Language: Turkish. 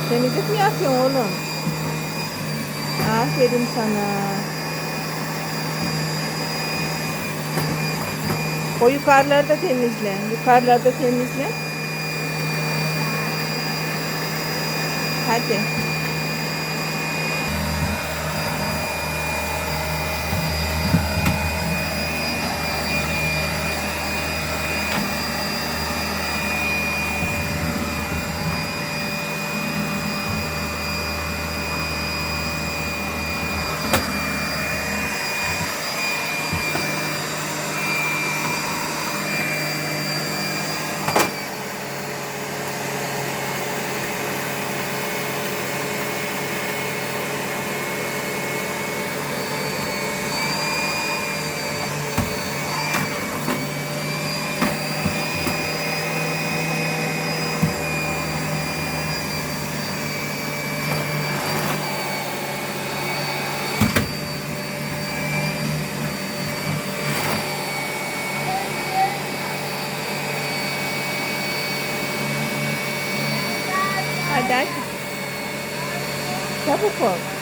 Temizlik mi yapıyorsun oğlum? Aferin sana. O yukarıları da temizle. Yukarıları da temizle. Hadi. Hadi hadi. Çabuk ol.